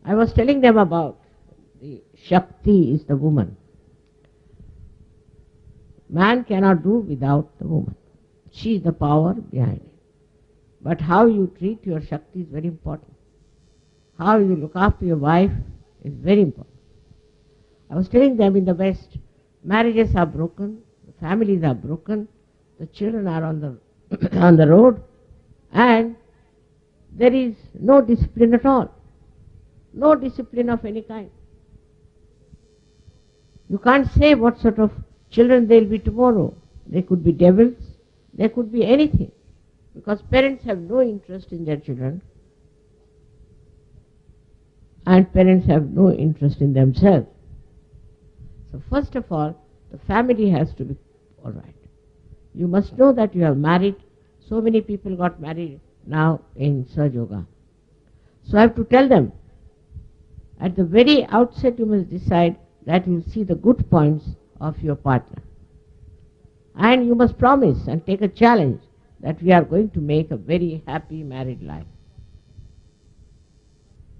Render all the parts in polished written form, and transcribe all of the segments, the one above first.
I was telling them about the Shakti is the woman. Man cannot do without the woman. She is the power behind it. But how you treat your Shakti is very important. How you look after your wife is very important. I was telling them in the West, marriages are broken, the families are broken, the children are on the on the road, and there is no discipline at all. No discipline of any kind. You can't say what sort of children they'll be tomorrow. They could be devils, they could be anything, because parents have no interest in their children, and parents have no interest in themselves. So first of all, the family has to be all right. You must know that you have married. So many people got married now in Sahaja Yoga. So I have to tell them, at the very outset you must decide that you will see the good points of your partner. And you must promise and take a challenge that we are going to make a very happy married life.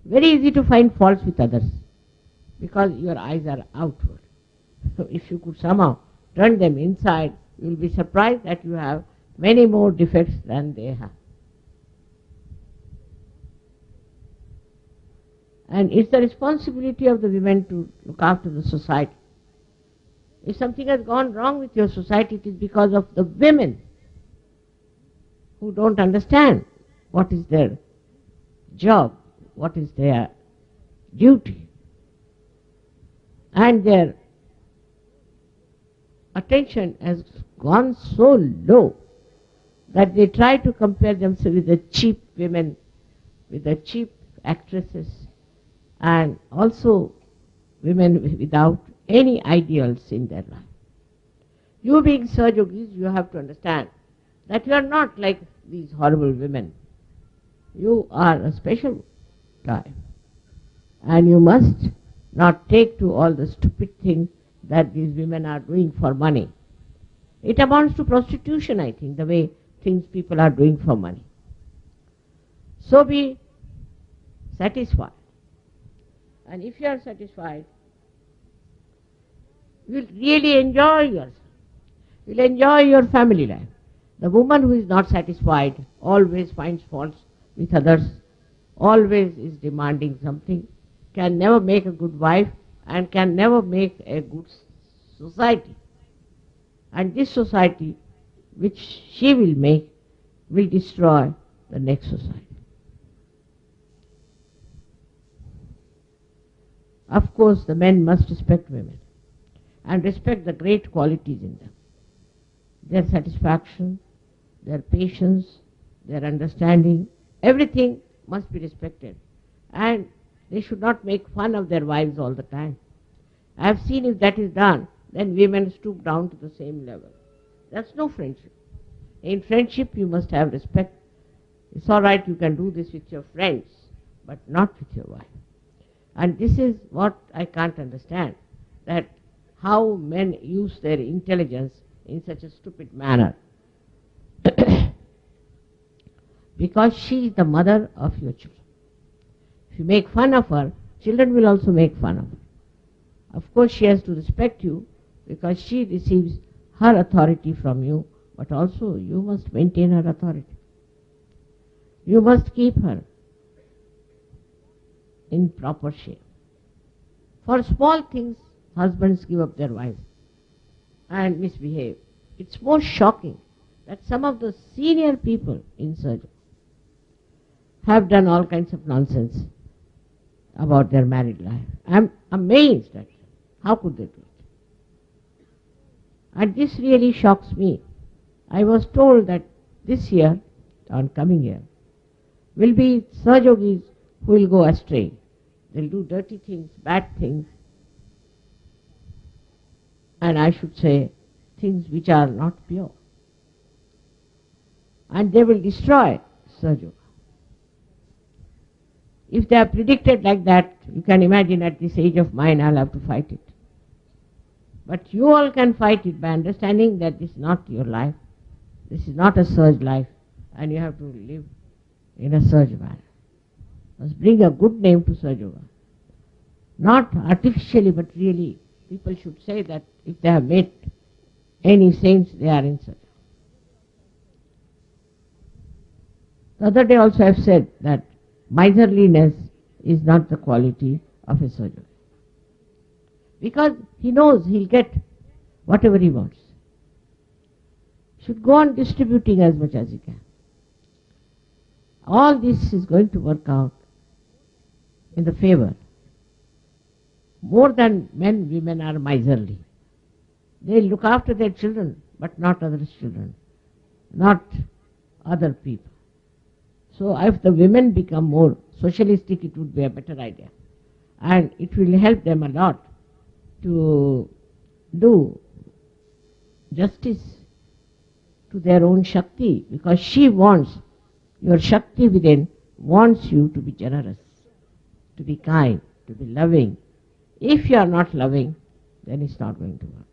Very easy to find faults with others because your eyes are outward. So if you could somehow turn them inside, you will be surprised that you have many more defects than they have. And it's the responsibility of the women to look after the society. If something has gone wrong with your society, it is because of the women who don't understand what is their job, what is their duty, and their attention has gone so low that they try to compare themselves with the cheap women, with the cheap actresses, and also women without any ideals in their life. You being Sahaja Yogis, you have to understand that you are not like these horrible women. You are a special type, and you must not take to all the stupid things that these women are doing for money. It amounts to prostitution, I think, the way things people are doing for money. So be satisfied. And if you are satisfied, you will really enjoy yourself. You will enjoy your family life. The woman who is not satisfied always finds faults with others, always is demanding something, can never make a good wife, and can never make a good society. And this society, which she will make, will destroy the next society. Of course, the men must respect women and respect the great qualities in them. Their satisfaction, their patience, their understanding, everything must be respected. And they should not make fun of their wives all the time. I have seen if that is done, then women stoop down to the same level. That's no friendship. In friendship you must have respect. It's all right, you can do this with your friends, but not with your wife. And this is what I can't understand, that how men use their intelligence in such a stupid manner. Because she is the mother of your children. If you make fun of her, children will also make fun of her. Of course, she has to respect you because she receives her authority from you, but also you must maintain her authority. You must keep her in proper shape. For small things, husbands give up their wives and misbehave. It's most shocking that some of the senior people in surgery have done all kinds of nonsense about their married life. I'm amazed at it. How could they do it? And this really shocks me. I was told that this year, on coming year, will be Sahaja Yogis who will go astray. They'll do dirty things, bad things, and I should say things which are not pure. And they will destroy Sahaja Yoga. If they are predicted like that, you can imagine at this age of mine I'll have to fight it. But you all can fight it by understanding that this is not your life. This is not a surge life, and you have to live in a surge manner. Must bring a good name to Sahaja Yoga. not artificially but really. People should say that if they have met any saints, they are in such. The other day also I have said that miserliness is not the quality of a soldier. Because he knows he'll get whatever he wants. Should go on distributing as much as he can. All this is going to work out in the favor. More than men, women are miserly. They look after their children, but not others' children, not other people. So if the women become more socialistic, it would be a better idea. And it will help them a lot to do justice to their own Shakti, because she wants, your Shakti within wants you to be generous, to be kind, to be loving. If you are not loving, then it's not going to work.